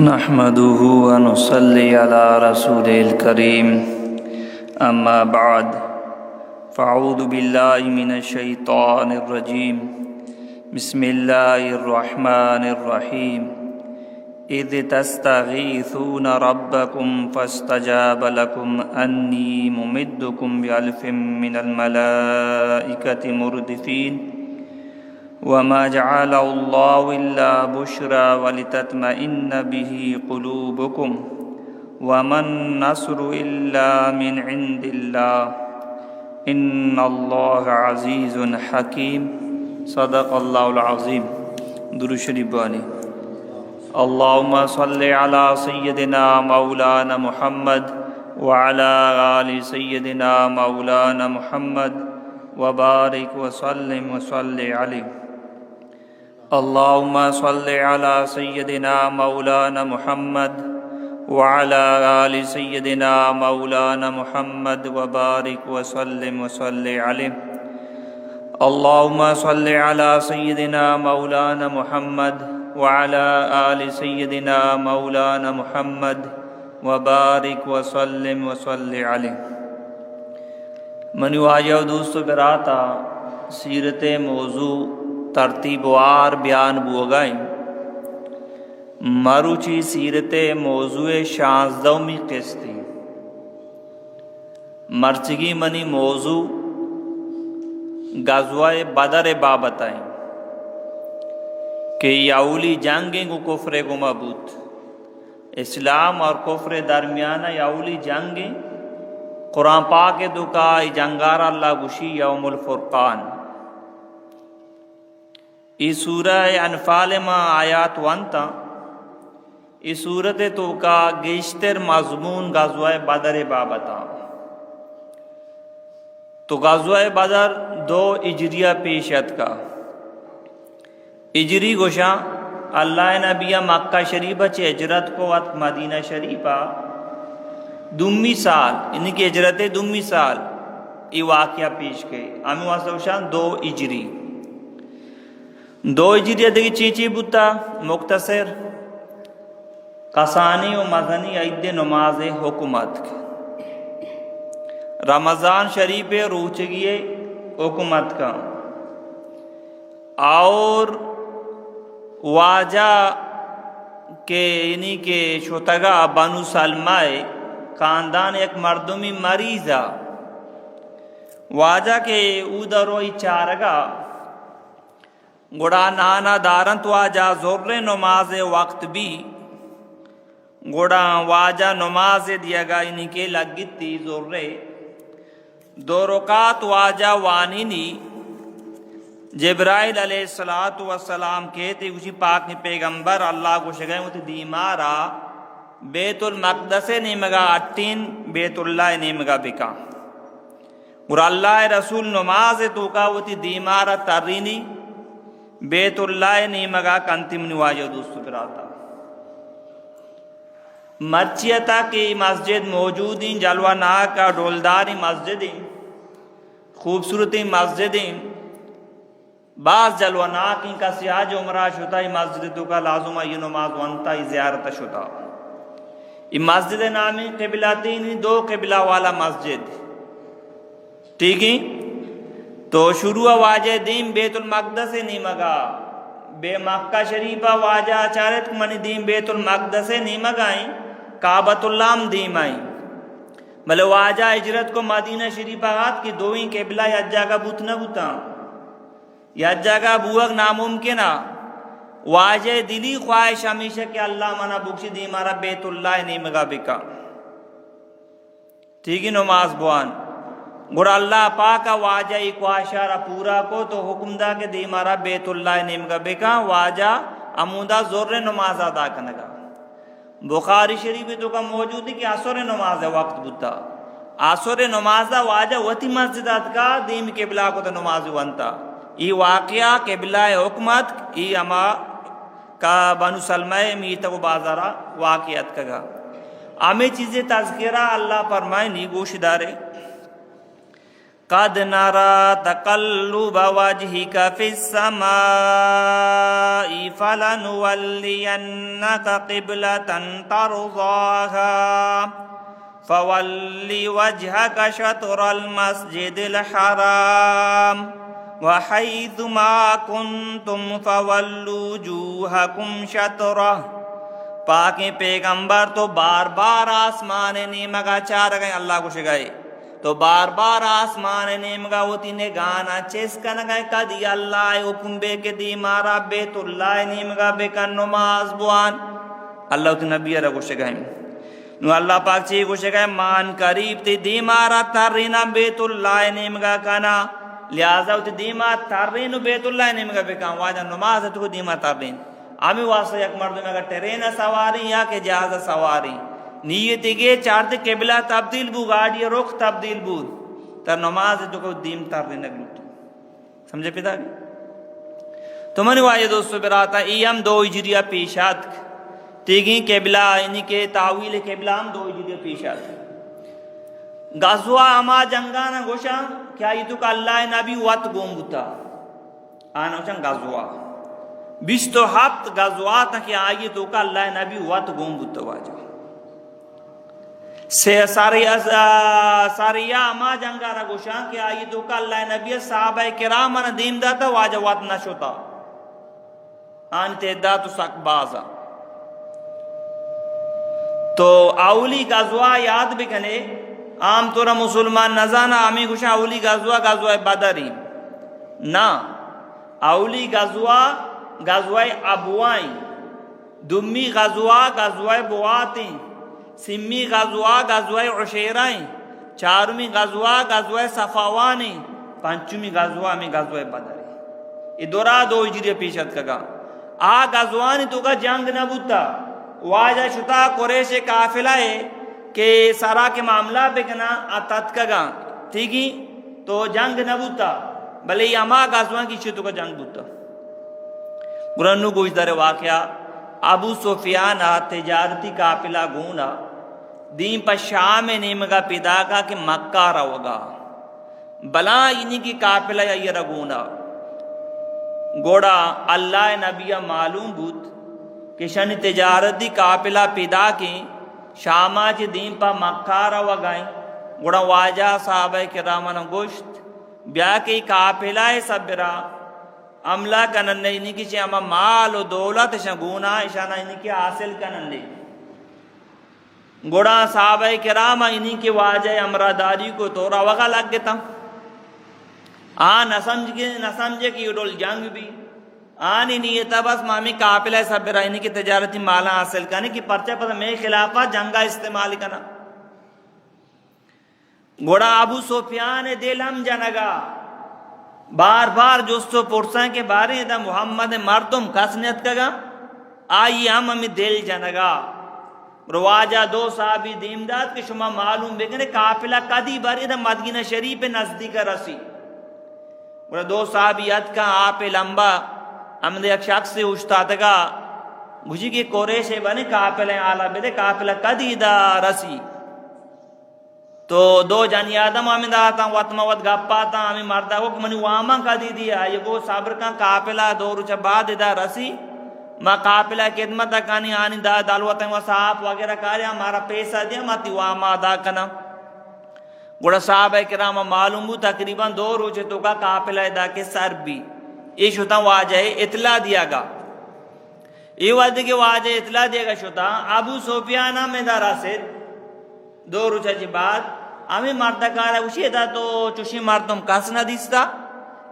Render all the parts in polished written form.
نحمده ونصلي على رسوله الكريم أما بعد فأعوذ بالله من الشيطان الرجيم بسم الله الرحمن الرحيم إذ تستغيثون ربكم فاستجاب لكم أني ممدكم بألف من الملائكة مردفين وما جعله الله إلا بشرى ولتطمئن به قلوبكم وما النصر إلا من عند الله إن الله عزيز حكيم صدق الله العظيم. درود شریف بانی. اللهم صل على سيدنا مولانا محمد وعلى آل سيدنا مولانا محمد وبارك وسلم وصل عليه. اللهم صل على سيدنا مولانا محمد وعلى آل سيدنا مولانا محمد وبارك وسلم وصل عليه. اللهم صل على سيدنا مولانا محمد وعلى آل سيدنا مولانا محمد وبارك وسلم وصل عليه. منی واجہ دوستو براتا سیرت موضوع ترتیب وار بیان بوگائیں مروچی سیرت موضوع شانزدومی قسطی مرچگی منی موضوع غزوہ بدر بابتائیں کہ یاولی جنگیں کو کفر کو مبوط اسلام اور کفر درمیانہ یاولی جنگیں قرآن پاک دکا جنگار اللہ گشی یوم الفرقان. اس سورہ انفال میں آیات وانتا اس صورت تو کا گیشتر مضمون غزوہ بدر بابتا. تو غزوہ بدر 2 ہجریہ پیشت کا ہجری گوشا اللہ نبی مکہ شریفہ چے ہجرت کو وقت مدینہ شریفہ دومی سال ان کی ہجرت دومی سال یہ واقعہ پیش گئے ہمیں واسطہ 2 ہجری 2 ہجری دیکھی چیچی بتا مختصر قسانی و مدنی عید نماز حکومت رمضان شریف روچگی حکومت کا اور واجہ کے یعنی کہ شتگا بنو سلمہ خاندان ایک مردمی مریضہ واجہ کے اودروئی چارگا گوڑا نانا دارنت واجہ زور نماز وقت بھی گوڑا واجہ نماز دیا گا انہی کے لگتی زور 2 رکعت واجہ وانینی جبرائیل علیہ السلام کہتے اسی پاک نے پیغمبر اللہ کو شگئے ہوتے دیمارا بیت المقدس نیمگا 18 بیت اللہ نیمگا بکا اور اللہ رسول نماز تو کا ہوتی دیمارا ترینی بیت اللہ نیمگا کنتم نواجہ دوستو براتا مرچیتا کی مسجد موجودیں جلوہ ناکا ڈولداری مسجدیں خوبصورتی مسجدیں بعض جلوہ ناکیں کا سیاج عمرہ شتا یہ مسجد تو کا لازمہ یہ نماز وانتا یہ زیارت شتا. یہ مسجد نامی قبلاتین 2 قبلہ والا مسجد ٹھیک ہے. تو شروع واجہ دین بیت المقدس نیمگا بے مکہ شریفہ واجہ چارت منی دین بیت المقدس نیمگائیں کعبۃ اللہ دیم آئیں بلے واجہ ہجرت کو مدینہ شریفہ ہاتھ کی 2 قبلہ یا جگہ بوت نہ بوتا یا جگہ بوگ ناممکنہ واجہ دلی خواہش ہمیشہ کہ اللہ منا بخشی دی مارا بیت اللہ نیمگا بکا ٹھیک ہے. نماز بوان گوڑا اللہ پاکا واجہ ایک واشارہ پورا کو تو حکم دا کہ دی مارا بیت اللہ نیمگا بکا واجہ عمودہ زور نماز ادا کنگا. بخاری شریف تو کا موجود ہے کہ عصر نماز وقت بتا عصر نماز واجہ وتی مسجدات کا دیم قبلہ کو تو نماز وانتا یہ واقعہ قبلہ حکمت یہ اما کا بنو سلمہ میتا و بازارہ واقعات کا ہمیں چیزیں تذکرہ اللہ فرمائے نہیں گوش دارے قد نرى تقلب وجهك في السماء فلنولینک قبلۃ ترضاها فول وجهك شطر المسجد الحرام وحيث ما كنتم فولوا وجوهكم شطرہ۔ پاک پیغمبر تو بار بار آسمان نیمگا چار گئے اللہ کو شگائے تو بار بار آسمان نیمگا ہوتی نے گانا چیس کن گئے کدی اللہ حکم بے کے دی مارا بیت اللہ نیمگا بے کن نماز بوان اللہ ہوتی نبی رگو شگائے نو اللہ پاک چی کو شگائے مان قریب تی دی مارا ترینا بیت اللہ نیمگا کنا لہذا ہوتی دی مارا ترین بیت اللہ نیمگا بے کن واجہ نماز تو دی مارا ترین آمی واسطہ یک مردم اگر ٹرین سواری یا کہ جہاز سواری نیتی گے چارت قبلہ تبدیل بو گاڑی رخ تبدیل بو تر نماز تو کو دیم تر دینے گلوٹو سمجھے پیدا گی تو منی واجہ دوستو براتا ایم 2 ہجریہ پیشات تیگیں قبلہ یعنی کہ تاویل قبلہ ہم 2 ہجریہ پیشات غزوہ اما جنگانا گوشا کیا یہ تو کہ اللہ نبی وات گوم بوتا آنا چن غزوہ 27 غزوات کی آئی تو کہ اللہ نبی وات گوم بوتا واجہ ساریہ اما جنگانا گوشا کہ آئی تو کہ اللہ نبی صحابہ کرام دیم داتا واجہ وات نشوتا آن تعداد تو سک بازا تو اولی غزوہ یاد بکنے عام طور مسلمان نزانا ہمیں گوشا اولی غزوہ بدری نا اولی غزوہ ابوائیں دمی غزوہ بواتیں سمی غزوہ عشیرائیں چارمی غزوہ صفاوانیں پنچمی غزوہ بدری یہ دورہ 2 ہجری پیشت کا آ غزوانی تو کا جنگ نبوتا واجہ شتا قریش قافلہ ہے کہ سارا کے معاملہ بکنا آتت کگا ٹھیک ہی تو جنگ نبوتا بلے یہ اما غزوان کی چھتو کا جنگ بوتا قرآنو گوش در واقعہ ابو سفیان تجارتی قافلہ گونا دین پر شام نیمگا پیدا کا کہ مکہ روگا بلا انہی کی قافلہ یہ رگونا گوڑا اللہ نبی معلوم بود کہ شن تجارتی قافلہ پیدا کی شامہ چی دین پا مکہ روگائیں گوڑا واجہ صحابہ کرامن گوشت بیا کی قافلہ صبرہ عملہ کنن لے انہی کی چی اما مال و دولت شگونا اشانہ انہی کی حاصل کنن لے گوڑا صحابہ کرام انہی کی واجہ امراداری کو تورا وغا لگ گتا نہ سمجھے کہ یہ ڈول جنگ بھی آنی نیتا بس مامی قافلہ صبرہ انہی کی تجارتی مالا حاصل کرنے کی پرچہ پتہ میں خلافہ جنگا استعمال کرنا گوڑا ابو سفیان دل ہم جنگا بار بار جوستو پرسان کے بارے دا محمد مردم کسنیت کگا آئی ہمیں دل جنگا رواجہ 2 صحابی دیمداد کہ شما معلوم بکنے قافلہ قدی باری دا مدینہ شریف نزدیک رسی گوڑا 2 صحابیت کا آپ لمبا ہم دے ایک شخص سے اشتادگا گوشی کی قریش بنے قافلہ آلہ بیدے قافلہ قدی دا رسی تو 2 جانی آدم ہمیں داتا وطموت گپاتا ہمیں مردہ کو منی واما قدی دیا یہ گو صبر کا قافلہ 2 روچہ بعد دا رسی ما قافلہ خدمت کانی آنی دا دالوتیں وصحاب وغیرہ کاریا ہمارا پیسہ دیا ماتی واما دا کنا گوڑا صحابہ کرام معلوم ہو تقریباً 2 روچے تو کا قافلہ دا کے سر بھی یہ شتا واجہ اطلاع دیا گا یہ وعدے کے واجہ اطلاع دیا گا شتا ابو سفیانہ میں دا راسد 2 روچہ جی بعد ہمیں مردکارہ اسی دا تو چوشی مردم کس نہ دیستا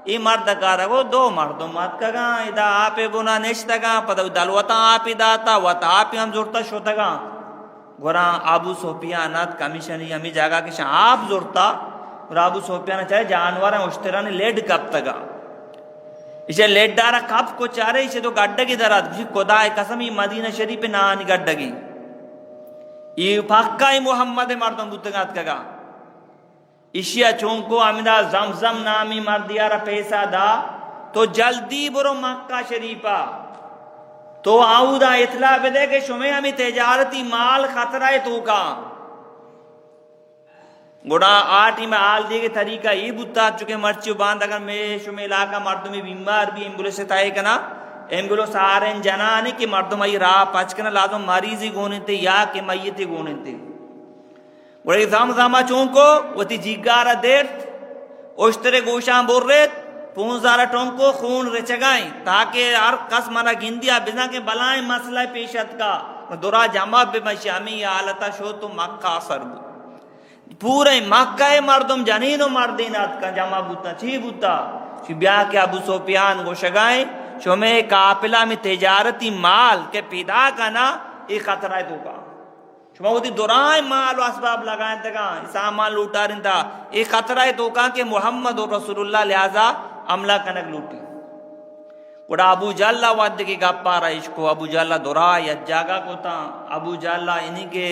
یہ مردکارہ کو 2 مردم مات کگا ادا آپ بنا نشتا گا پتہ دلوتا آپ داتا وطا آپ ہم زورتا شوتا گا گورا ابو سفیانات کمیشنی ہمیں جاگا کہ آپ زورتا اور ابو سفیانہ چاہے جانواریں اشترانی لیڈ کب تگا اسے لیڈ دارا کب کو چارے اسے تو گڈگی درات کسی خدای قسم یہ مدینہ شریف نانی گڈگی یہ پکا ہی محمد مردم بودتگات کگا اشیا چونکو امیدہ زمزم نامی مردیارا پیسہ دا تو جلدی برو مکہ شریفہ تو آؤ دا اطلاع بدے کہ شمیں ہمیں تجارتی مال خطرہ ہے تو کا گوڑا آٹی میں آل دے کے طریقہ یہ بتا چکے مرچی باندھ اگر میں شمیں علاقہ مردمی بیمار بھی ایمبولے سے تائے کنا امگلو سارن جنانی کہ مردم ای راہ پچکن لازم مریضی گونن تے یا کہ میتی گونن تے وڑی زمزمہ چونکو وتی جیگارہ دیرت اشترے گوشان برریت پونزارہ ٹونکو خون رچگائیں تاکہ ہر کس منا گندیا بزنا کے بلائیں مسئلہ پیشت کا درا جمع بمشامی آلتا شو تو مکہ سر بو پورے مکہ مردم جنین و مردینات کا جمع بوتا چھی بوتا چھی بیا کہ ابو سفیان گوشگائیں شو میں قافلہ میں تجارتی مال کے پیدا کرنا ایک خطرہ تو کا شما وہ دورائیں مال و اسباب لگائیں تکا سامان لوٹا رہن تھا ایک خطرہ تو کا کہ محمد و رسول اللہ لہذا عملہ کنک لوٹی وڑا ابو جاللہ وعد کی گپا رائش کو ابو جاللہ دورائیں جاگا کو تا ابو جاللہ انہی کے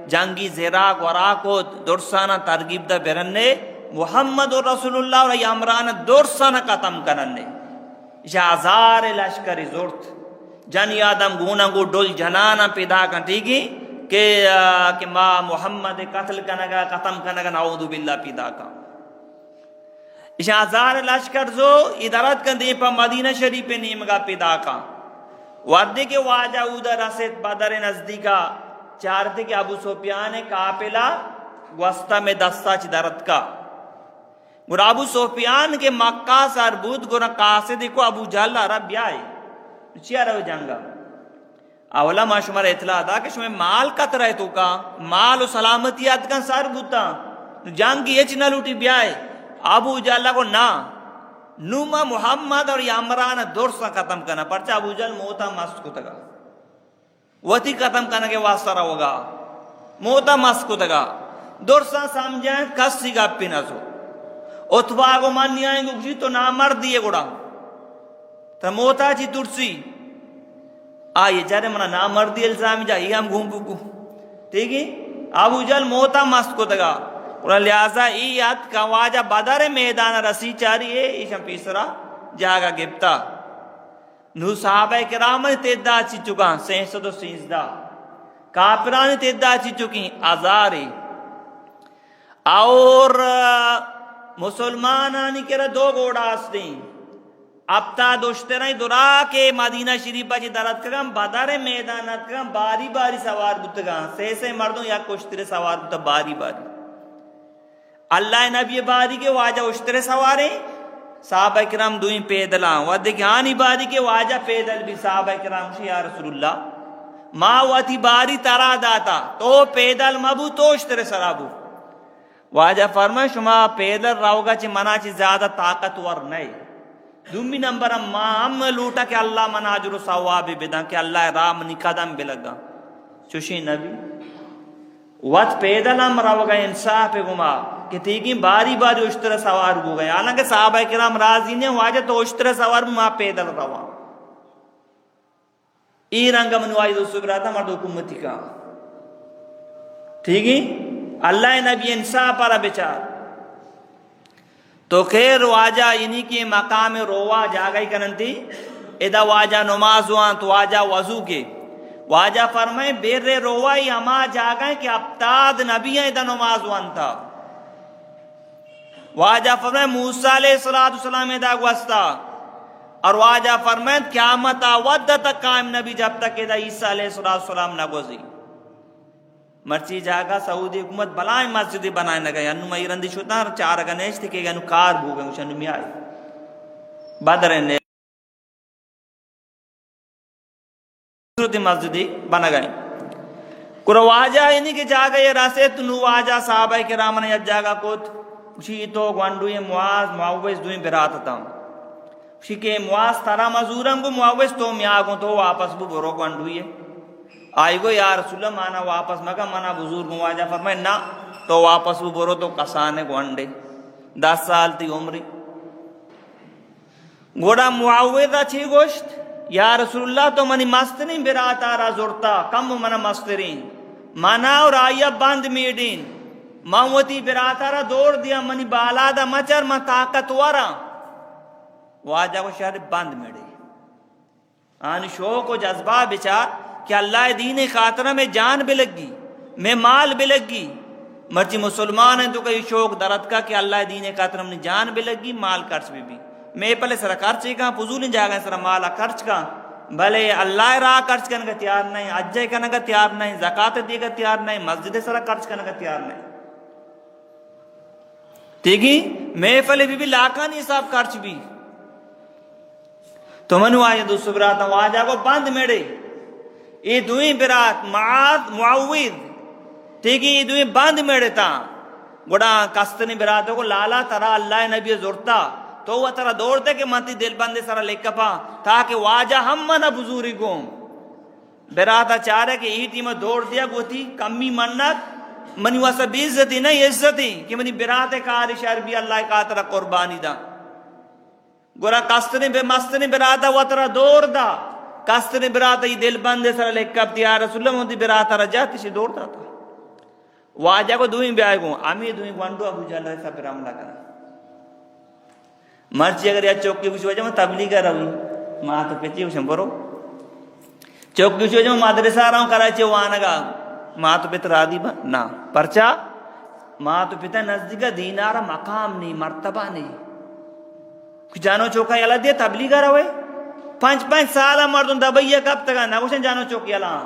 جنگی زیراک وراکو درسانہ ترغیب دا برننے محمد و رسول اللہ و امران درسانہ ختم کرنے اسے ہزار لشکری زورت جن آدم گونا گو ڈول جنانا پیدا کرتی گی کہ ماں محمد قتل کنگا ختم کنگا نعوذ باللہ پیدا کا اسے ہزار لشکر زو ادارت کن دی پا مدینہ شریف نیمگا پیدا کا وردی کے واجہ اودا رسید بدر نزدیکا چارتے کہ ابو سفیان قافلہ وسطہ میں دستہ چی درد کا گورا ابو سفیان کے مکہ سار بود گورا قاصد کو ابو جہل عرب بیائی چیا رہو جنگا اولا ما شمار اطلاع دا کہ شمار مال کت رہے تو کا مال و سلامتیات کا سار بوتا جنگی اچ نہ لوٹی بیائی ابو جہل کو نا نوما محمد اور یامران درسا ختم کرنا پرچہ ابو جہل موتا مست کو تگا وتی ختم کرنے کے واسطہ ہوگا موتا مست کو تگا درسا سمجھائیں کسی گا پینا سو اتبا کو مانی آئیں گے کسی تو نامر دیئے گوڑا تا موتا چی ترسی آئیے چارے منا نامر دی الزامی جا یہ ہم گھوم بکو ٹھیک ہے ابو جہل موتا مست کو تگا اور لہذا ایت کا واجہ بدر میدان رسی چاری ہے ایشم پیسرا جاگا گپتا نو صحابہ کرام تیدہ چی چکا 613 کافران تیدہ چی چکی آزاری اور مسلمانانی کرا دو گوڑا آسدیں اب تا دوشترائی درا کے مدینہ شریفہ چی درد کرم بدر میدانت کرم باری باری سوار بودتگا سے مردوں یا کشتر سوار بودتا باری باری اللہ نبی باری کے واجہ اشتر سواریں صحابہ کرام دوئیں پیدلان ودکانی باری کے واجہ پیدل بھی صحابہ کرام سے یا رسول اللہ ما واتی باری ترا داتا تو پیدل مبو تو اشتر سرابو واجہ فرمائے شما پیدل راوگا چی منا چی زیادہ طاقتور نہیں دومی نمبر ہم لوٹا کہ اللہ منا عجر و ثواب بدن کہ اللہ رام نکدم بلگا چوشی نبی وقت پیدل ہم راوگا انصاف گما کہ تیگی باری باری اشتر سوار ہو گئے حالانکہ صحابہ کرام راضی نے واجہ تو اشتر سوار ما پیدل روا ای رنگا منوائی دو سکراتا مرد حکومتی کا ٹھیک ہے اللہ نبی انصاف پر بچار تو خیر واجہ انہی کی مقام روا جاگئی کننتی ادا واجہ نماز وان تو واجہ وضو کے واجہ فرمائے بیر روائی اما جاگئے کہ ابتاد نبی ادا نماز وان تھا واجہ فرمائے موسیٰ علیہ السلام ادا گوستا اور واجہ فرمائے قیامت ود تک قائم نبی جب تک ادا عیسیٰ علیہ السلام نہ گوزی مرچی جاگا سعودی حکومت بلائیں مسجدی بنائیں نہ گئے انو مئی رندی شدنا چار اگا نیش تھی کہ انو کار بھو گئے مجھے انو می آئی بدر نے مسجدی بنا گئے کرو واجہ انہی کے جاگا یہ راسے تنو واجہ صحابہ کرام نے جاگا کت اسی تو گوانڈوی معاذ معاوض دوئیں براتا تھا اسی کے معاذ تارا مزورم کو معاوض تو میاگوں تو واپس بو برو گوانڈوی ہے آئی گو یا رسول اللہ مانا واپس مگا مانا بزرگ واجہ فرمائے نا تو واپس وہ برو تو کسانے گوانڈے 10 سال تی عمری گوڑا معاوضہ چھی گوشت یا رسول اللہ تو منی مست نہیں براتا را زورتا کم منا مسترین مانا اور آیا بند میڈین ماوتی براتا را دور دیا منی بالا دا مچر ما طاقت ورا واجہ کو شہر بند میڈے آن شوق و جذبہ بچار کہ اللہ دین خاطرہ میں جان بھی لگی میں مال بھی لگی مرچی مسلمان ہیں تو کئی شوق درد کا کہ اللہ دین خاطرہ میں جان بھی لگی مال کرس بھی میں پہلے سر خرچ کا فضول جاگا سر مالا خرچ کا بھلے اللہ راہ خرچ کرنے کا تیار نہیں، حج کرنے کا تیار نہیں، زکات دے کا تیار نہیں، مسجد سر خرچ کرنے کا تیار نہیں. ٹھیک ہی محفل بھی لاکھاں نہیں صاحب خرچ بھی تو منو آئے دوستو برات واجہ کو بند میڑے یہ دوئی برات معاد معوید ٹھیک ہے یہ دوئی بند میڑے تا گوڑا کستنی براتوں کو لالا ترا اللہ نبی زورتا تو وہ ترا دوڑتے کہ منتی دل بندے سارا لکھا پا تاکہ واجہ ہم منہ بزوری گوم براتا چاہ رہے کہ یہ ٹیمہ دوڑ دیا گوتی کمی منت منی واسا بھی عزتی نہیں عزتی کہ منی برات کاری شہر بھی اللہ کا ترا قربانی دا گورا کستنی بے مستنی براتا وہ ترا دوڑ دا کستنی براتا یہ دل بندے سارا لکھا پا یا رسول اللہ منتی براتا رجا تیشی دوڑ دا تا واجہ کو دوئیں بیائی گو آمی دوئیں گوانڈو ابو جاللہ ایسا پر عملہ کرنا مرچی اگر یا چوکی کچھ وجہ میں تبلیغ کر رہا ہوں ماں تو پیچی کچھ برو چوکی کچھ وجہ میں مدرسہ رہا ہوں کراچی وانگا ماں تو پیتا رادی با نا پرچا ماں تو پیتا نزدیکا دینارا مقام نہیں مرتبہ نہیں کچھ جانو چوکا یلا دیا تبلیغ کر رہا ہے 5 سالہ مردوں دبائیہ کب تکا نگوشن جانو چوکی یلا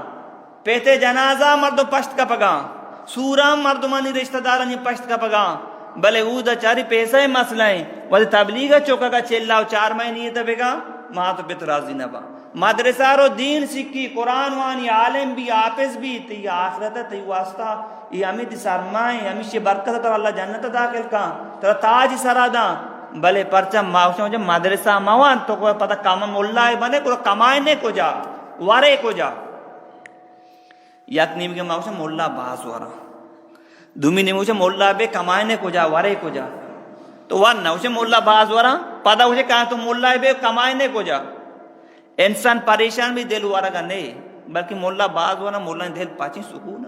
پیتے جنازہ مردوں پشت کا پگا سورا مردمانی رشتہ دارانی پشت کا پگا بلے اودا چاری پیسہ مسئلہ ہیں وہاں تبلیغ چوکا کا چلاو 4 مہینی ہے تبگا ماں تو پیت راضی نبا مدرسہ رو دین سکی قرآن وانی عالم بھی حافظ بھی تی آخرت ہے تی واسطہ یہ ہمیں تی سرمائیں ہمیں شی برکت تو اللہ جنت داخل کا ترہ تاج سرادا بلے پرچہ ماوشہ جب مدرسہ موان تو کوئی پتہ کام اللہ بنے کوئی کمائنے کو جا وارے کو جا یک نیم کے ماوشہ مولا باز وارا دومی نیموشہ مولا بے کمائنے کو جا وارے کو جا تو وان نوشہ مولا باز وارا پتا ہوشہ کہاں تو مولا بے کمائنے کو جا انسان پریشان بھی دل وارا کا نہیں بلکہ مولا باز وارا مولا دل پاچیں سکون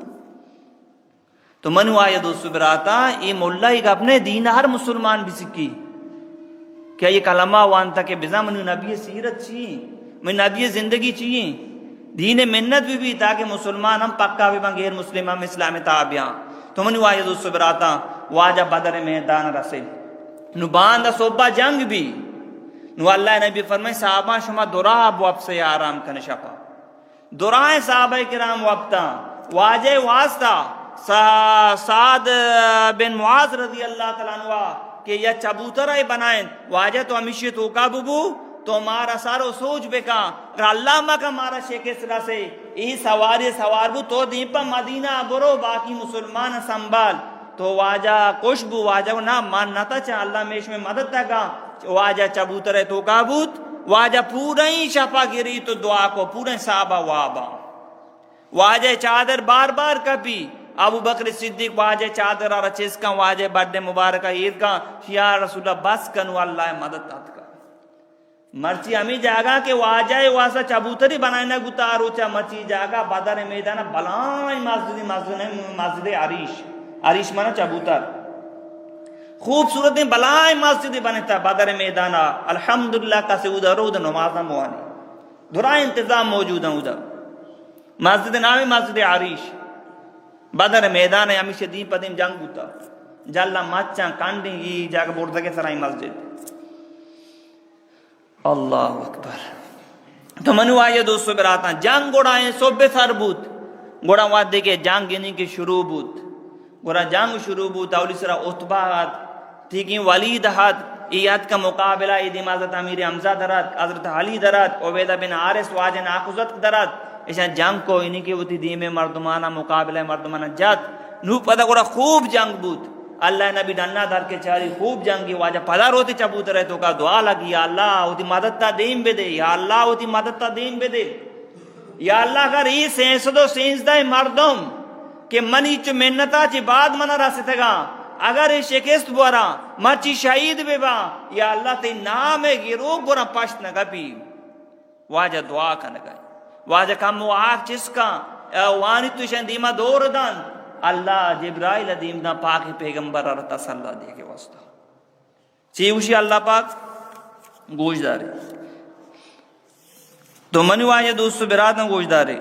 تو منو آیا دوستو براتا یہ مولا ایک اپنے دین ہر مسلمان بھی سکی کیا یہ کلمہ وانتا کہ بزا منو نبی سیرت چاہیے من نبی زندگی چاہیے دین منت بھی تاکہ مسلمان ہم پکا بھی بن غیر مسلم ہم اسلام تابعاں تو منو آیا دوستو براتا واجہ بدر میدان رسے نو باندہ صوبہ جنگ بھی نو اللہ نبی فرمائے صحابہ شما دراب واب سے آرام کن شپا درائیں صحابہ کرام وابتا واجہ واسطہ سعد بن معاذ رضی اللہ تعالیٰ عنہ کہ یہ چبوترہ بنائیں واجہ تو ہمیشہ تو کابو تو مارا سارو سوچ بے کا اگر اللہ مکہ مارا شیخ اسرہ سے ای سواری سوار بو تو دیپا مدینہ برو باقی مسلمان سنبھال تو واجہ کش بو واجہ نا مان نتا چاہ اللہ میش میں مدد تکا واجہ چبوتر ہے تو کابوت واجہ پورا ہی شفا گری تو دعا کو پورا صحابہ وابا واجہ چادر بار بار کپی ابو بکر صدیق واجہ چادر اور چیز کا واجہ بڑھے مبارکہ عید کا یا رسول اللہ بس کنو اللہ مدد تکا مرچی ہمیں جاگا کہ واجہ واسا چبوتری بنائنا گتارو چا مرچی جاگا بدر میدان بلائیں مسجد عریش مانا چبوتر خوبصورت بلائیں مسجد بنتا بدر میدان الحمدللہ کسی ادھر ادھر نمازہ موانی دھرائیں انتظام موجود ہیں ادھر مسجد نامی مسجد عریش بدر میدان ہے ہمیں شدید پدیم جنگ ہوتا جلہ مچاں کانڈیں یہ جاگا بورتا کے سرائی مسجد اللہ اکبر تو منو آئیے دوستو براتا جنگ گوڑا ہیں صبح سر بوت گوڑا واد دیکھے جنگ انہی کے شروع بوت گوڑا جنگ شروع بوت اولی سرہ اتبا ہاتھ ٹھیکی ولید ہاتھ ایاد کا مقابلہ ایدیم حضرت امیر حمزہ درات حضرت علی درات عبیدہ بن عارس واجہ ناخذت درات ایسا جنگ کو انہی کے ہوتی دیم مردمانہ مقابلہ مردمانہ جات نو پتہ گوڑا خوب جنگ بوت اللہ نبی ڈنہ دار کے چاری خوب جنگی واجہ پدار ہوتی چبوتر ہے تو کا دعا لگی یا اللہ ہوتی مدد تا دیم بے دے یا اللہ ہوتی مدد تا دیم بے دے یا اللہ اگر یہ سینسدو سینسدہ مردم کہ منی چو منتا چی بعد منا راسے تھے گا اگر یہ شکست بورا مرچی شہید بے با یا اللہ تی نام گیرو گورا پشت نگا پی واجہ دعا کا نگا واجہ کم وہ آگ چس کا وانی تو شندیمہ دور دان اللہ جبرائیل عدیم دا پاک پیغمبر اور تسلہ دے کے واسطہ چیوشی اللہ پاک گوش دارے تو منو آیا دوستو برادن گوش دارے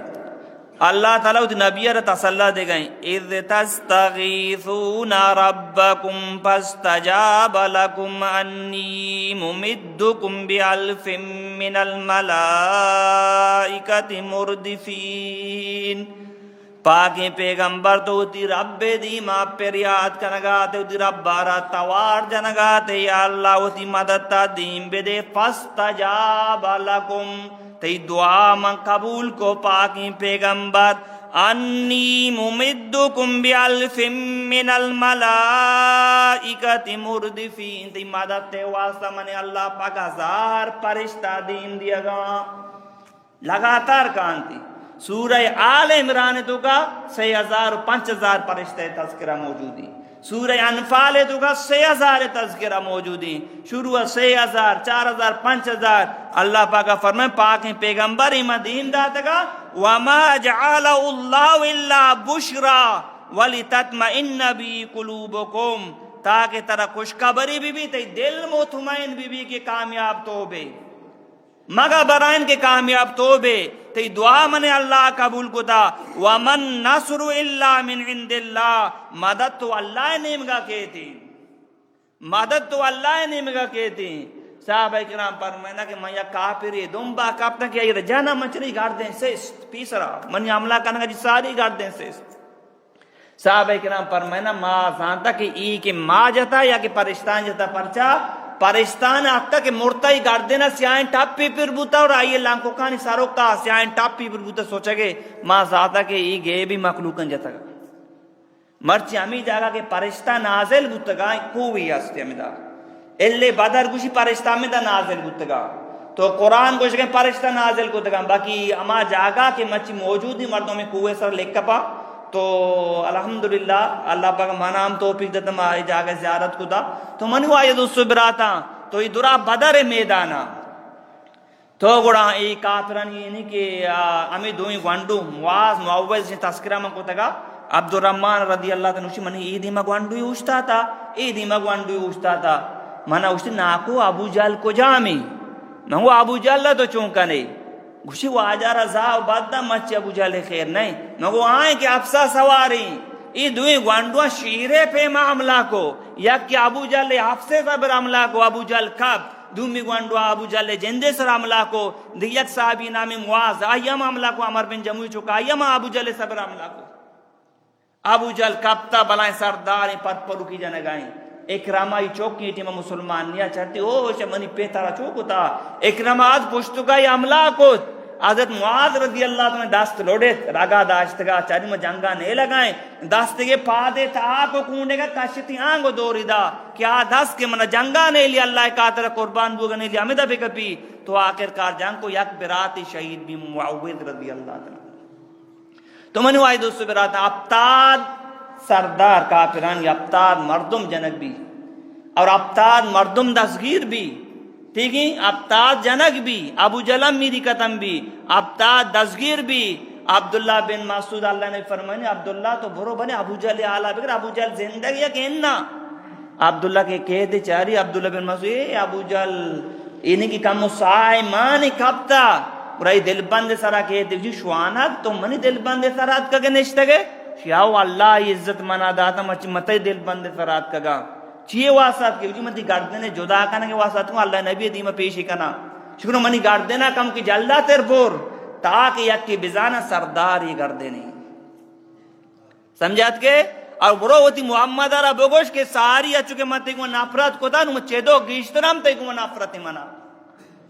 اللہ تعالیٰ نبی را تسلی دے گئیں اذ تستغیثون ربکم فاستجاب لکم انی ممدکم بألف من الملائکۃ مردفین. پاکی پیغمبر تو تی رب دی ما پر یاد کنگاتے تی رب بارا توار جنگاتے یا اللہ تی مدد تا دین بدے فاستجاب لکم تی دعا من قبول کو پاکی پیغمبر انی ممدکم بألف من الملائکۃ مردفین تی مدد تے واسطہ من اللہ پاک 1000 فرشتہ دین دیا گا لگاتار کانتی. سورہ آل عمران تو کا 6000 5000 فرشتے تذکرہ موجودی. سورہ انفال تو کا 6000 تذکرہ موجودی. شروع 6000 4000 5000 اللہ پاک فرمائے پاک پیغمبر مدین داتا گا وما جعل اللہ الا بشرا ولتطمئن بی قلوبکم تاکہ ترا خوشخبری بھی تی دل مطمئن بھی کہ کامیاب تو بے مگا برائن کے کامیاب توبے تی دعا من اللہ قبول کتا ومن نصر الا من عند اللہ مدد تو اللہ نیمگا کہتی مدد تو اللہ نیمگا کہتی. صحابہ کرام فرمائنا کہ میں یا کافری دنبا کپتا کہ یہ رجانا مچری گھر دیں سیست پیسرا من عملہ کرنا جی ساری گھر دیں سیست. صحابہ کرام فرمائنا ما سانتا کہ ای کہ ما جتا یا کہ پرشتان جتا پرچا پرستان آتا کہ مرتائی گردینا سیائن ٹاپی پر بوتا اور آئیے لانکو کانی ساروکتا سیائن ٹاپی پر بوتا سوچا گے ماں ذاتا کہ یہ گے بھی مخلوقن جاتا گا مرچی ہمیں جاگا کہ پرستان نازل بوتا گا کوئی ہستے ہمیں دا اللہ بدر گوشی پرستان میں دا نازل بوتا گا تو قرآن گوشی کہ پرستان نازل بوتا گا باقی اما جاگا کہ مرچی موجودی مردوں میں کوئی سر لکھ کپا تو الحمدللہ اللہ پاک منام توفیق دیتا میں آئی جاگہ زیارت کو دا تو منو آئی دوستو براتا تو یہ درہ بدر میدانا تو گوڑا ای کافران یہ نہیں کہ ہمیں دوئی گوانڈو مواز معوض سے تذکرہ من کو تگا عبدالرحمن رضی اللہ تنوشی منی ای دیما گوانڈو ہی اوشتا تھا ای دیما گوانڈو ہی اوشتا تھا منا اوشتی ناکو ابو جال کو جامی میں ابو جال تو چونکا نہیں گوشی وہ آجا رضا و بدہ مچی ابو جال خیر نہیں مگو آئیں کہ افسا سواری ای دوئی گوانڈوان شیرے پہ معاملہ کو یک کہ ابو جال حفظے صبر عملہ کو ابو جال کب دومی گوانڈوان ابو جال جندے سر عملہ کو دیکھ صحابی نامی مواز آئیم عملہ کو عمر بن جموی چکا آئیم ابو جال صبر عملہ کو ابو جال کب تا بلائیں سرداری پت پرو کی جنگائیں اکرامائی چوکی ٹیمہ مسلمان نیا چاہتی ہو منی پیتارا چوکو تا اکرامہ آج پشتو کا یہ عملہ کو حضرت معاذ رضی اللہ عنہ دست لوڑے رگا داشتگا چاری میں جنگا نہیں لگائیں دستگے پادے تا کو کونڈے گا کشتی آنگو دوری دا کیا دست کے منہ جنگا نہیں لیا اللہ کاتر قربان بوگا نہیں لیا امیدہ بے کپی تو آخر کار جنگ کو یک براتی شہید بھی معوذ رضی اللہ عنہ تو منو آئی دوستو براتا ابتاد سردار کافران یا ابتاد مردم جنگ بھی اور ابتاد مردم دستگیر بھی ٹھیک ہے ابتاد جنگ بھی ابو جلم میری قتم بھی ابتاد دستگیر بھی عبداللہ بن مسعود اللہ نے فرمائے عبداللہ تو برو بنے ابو جل اعلیٰ بگر ابو جل زندگی یا کہنا عبداللہ کے کہتے چاری عبداللہ بن مسعود ابو جل انہی کی کم سائے مانی کبتا برائی دل بند سرا کہتے جی شوانت تو منی دل بند سرات کا نشتگے شیاو اللہ عزت منا داتا مچی متی دل بند سرات کا چیئے واسط کے وجہ مدی گردنے جدا کنا کے واسط کو اللہ نبی دیمہ پیشی کنا شکر منی گردنا کم کی جلدہ تیر بور تاکہ یک کی بزانہ سردار ہی گردنے سمجھات کے اور برو ہوتی محمد را بگوش کے ساری اچھو کے مطلق و نفرت کو تا نو چیدو گیشترم تے کو نفرت منا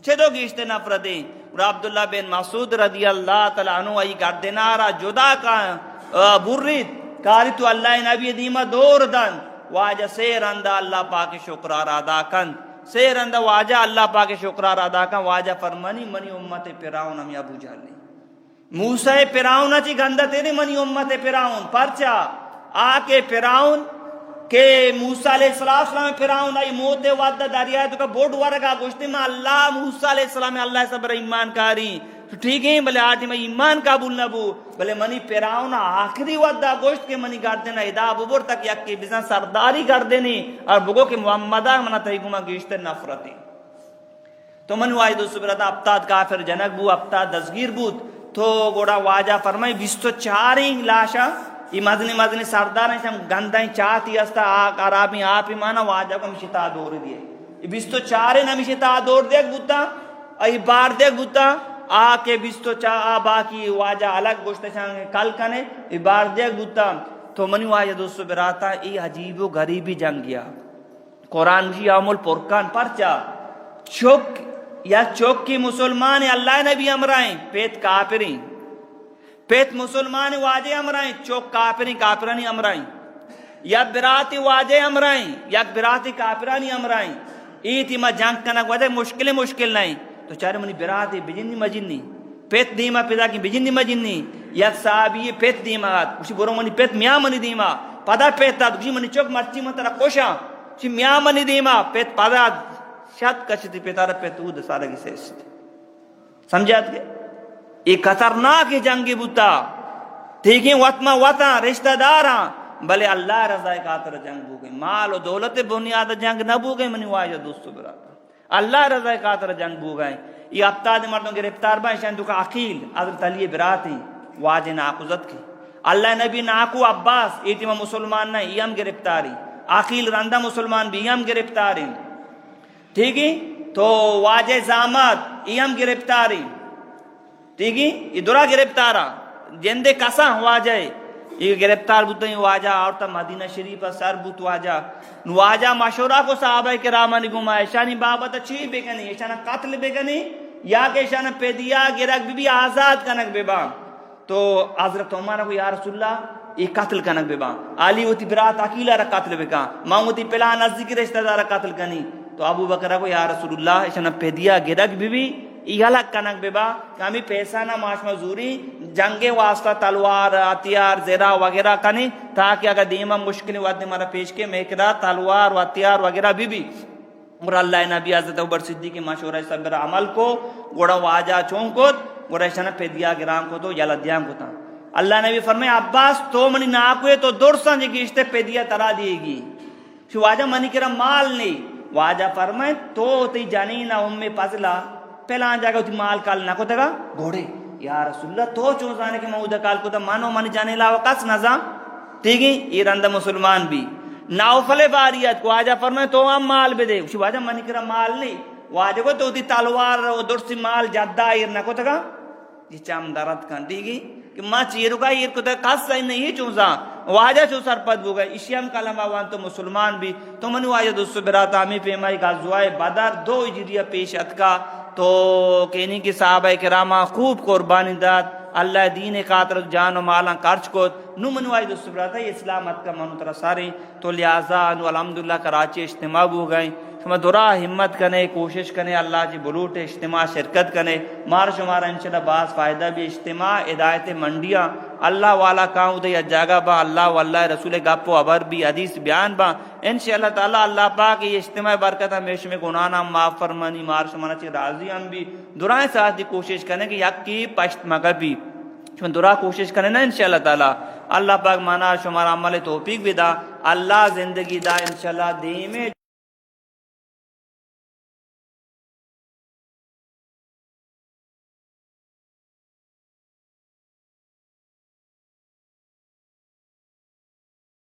چیدو گیشتے نفرتی اور عبداللہ بن مسعود رضی اللہ تعالیٰ عنہ ای گردنا را جدا کا برید کاری تو اللہ نبی دیمہ دور دن واجہ سیر اندہ اللہ پاک شکرار ادا کن سیر اندہ واجہ اللہ پاک شکرار ادا کن واجہ فرمانی منی امت پیراؤن ہم ابو جہل موسیٰ پیراؤن چی گندہ تیری منی امت پیراؤن پرچا آکے پیراؤن کہ موسیٰ علیہ السلام پیراؤن آئی موت وعدہ داریائی تو کا بوڑ ورگا گوشتی میں اللہ موسیٰ علیہ السلام اللہ صبر ایمان کاری تو ٹھیک ہے بلے آٹی میں ایمان قابل نبو بلے منی پیراؤن آخری وعدہ گوشت کے منی گار دینا ادا ببور تک یک کی بزن سرداری کر دینی اور بگو کہ محمدہ منا تحیقوما گیشتے نفرتی تو منو آئی دوستو برتا ابتاد کافر جنگ بو ابتاد دزگیر بود تو گوڑا واجہ فرمائی 24 لاشا یہ مدنی سردار ہیں گندائیں چاہتی استا عرابی آپ مانا واجہ کو مشتا دور دیئے یہ 24 نمشتا دور دیکھ بوتا ای بار دیکھ بوتا کے 24 باقی واجہ الگ گوشت چاہیں کل کنے ای بار دیکھ بوتا تو منی واجہ دوستو براتا ای عجیب و غریبی جنگ گیا قرآن کی یوم الفرقان پرچا چوک یا چوک کی مسلمان اللہ نبی امرائیں پیت کافریں پیت مسلمان واجہ امرائیں چوک کافرانی امرائیں یا براتی واجہ امرائیں یا براتی کافرانی امرائیں ایتی ما جنگ کنک وجہ مشکل نہیں تو چارے منی براتی بجنی مجنی پیت دیما پیدا کی بجنی مجنی یک صحابی پیت دیما اسی برو منی پیت میاں منی دیما پدا پیت تا اسی منی چوک مرچی من ترہ کوشا اسی میاں منی دیما پیت پدا شاد کچھتی پیتارا پیت او دسالگی سیستی سمجھات گئے ایک خطرناک جنگی بوتا ٹھیک وطما وطا رشتہ دارا بلے اللہ رضا خاطر جنگ بو گئی مال و دولت بنیاد جنگ نہ بو گئی منی واجہ دوستو براتا اللہ رضا خاطر جنگ بو گئے یہ افتاد مردوں گرفتار بائیں شاندو کا عقیل حضرت علی براتی واجہ ناقوزت کی اللہ نبی ناقو عباس ایتیما مسلمان نہیں یہ ہم گرفتاری عقیل رندہ مسلمان بھی یہ ہم گرفتاری ٹھیک ہے تو واجہ زامت یہ ہم گرفتاری ٹھیک ہے یہ درہ گرفتارا جندے کسا واجہ یہ گرفتار بوتا ہے واجہ آورتا مدینہ شریف سر بوت واجہ مشورہ کو صحابہ کرامہ نے گما ایشانی بابت اچھی بے کنی ایشانہ قتل بے کنی یا کہ ایشانہ پیدیا گرک بھی آزاد کنک بے با تو حضرت عمر کو یا رسول اللہ یہ قتل کنک بے با علی ہوتی برات اکیلا را قتل بے کان ماں ہوتی پلا نزدیک رشتہ دارا قتل کنی تو ابو بکر کو یا رسول اللہ ایشانہ پیدیا گرک بھی یہ الگ کنک بے با کہ ہمیں پیسہ نہ معاش مزوری جنگ واسطہ تلوار ہتھیار زیرہ وغیرہ کنی تاکہ اگر دیمہ مشکل وقت ہمارا پیش کے میکرا تلوار و ہتھیار وغیرہ بھی اور اللہ نبی حضرت ابوبکر صدیق کے مشورہ صبر عمل کو گوڑا واجہ چونکت گوڑا شنہ پیدیا گرام کو تو یلدیاں کو تا اللہ نبی فرمائے عباس تو منی ناکوئے تو درسان جی گیشتے پیدیا ترا دیے گی شو واجہ منی کرا مال نہیں واجہ فرمائے تو تی جنین امی پزلا پہلا جاگا ہوتی مال کال نہ کو تگا گھوڑے یا رسول اللہ تو چوزانے کے مہودہ کال کو تا مانو منی جانے لاو قص نظام ٹھیک ہے یہ رندہ مسلمان بھی ناوفل باریت کو آجا فرمائے تو ہم مال بے دے اسی واجہ منی کرا مال نہیں واجہ کو تو تی تلوار و درسی مال جدہ ایر نہ کو تگا یہ چام درد کن ٹھیک ہے کہ ماں چیرو کا ایر کو تگا قص سہی نہیں چوزا واجہ چو سرپد بو گئے اسی ہم کلمہ وان تو مسلمان بھی تو منو واجہ دوستو براتا ہمیں پیمائی غزوائے بدر 2 ہجریہ پیش اتکا تو کہنی کی صحابہ کرامہ خوب قربانی داد اللہ دین خاطر جان و مالاں خرچ کو نو منوائی دوست براتا یہ اسلامت کا منو ترہ سارے تو لہذا نو الحمدللہ کراچی اجتماع ہو گئے شما درا ہمت کنے کوشش کنے اللہ جی بلوٹ اجتماع شرکت کنے مار شمارا انشاءاللہ بعض فائدہ بھی اجتماع ہدایت منڈیاں اللہ والا کاؤں دے یا جاگا با اللہ واللہ رسول گپ و عبر بھی حدیث بیان با انشاءاللہ تعالی اللہ پاک یہ اجتماع برکت ہمیشہ میں گناہاں معاف فرمانی مار شمارا چی راضی ہم بھی درائیں ساتھ دی کوشش کرنے کہ یک کی پشت مگر بھی شما درا کوشش کرنے نا انشاءاللہ تعالی اللہ پاک مانا شمارا عمل توفیق بھی دا اللہ زندگی دا انشاءاللہ دے میں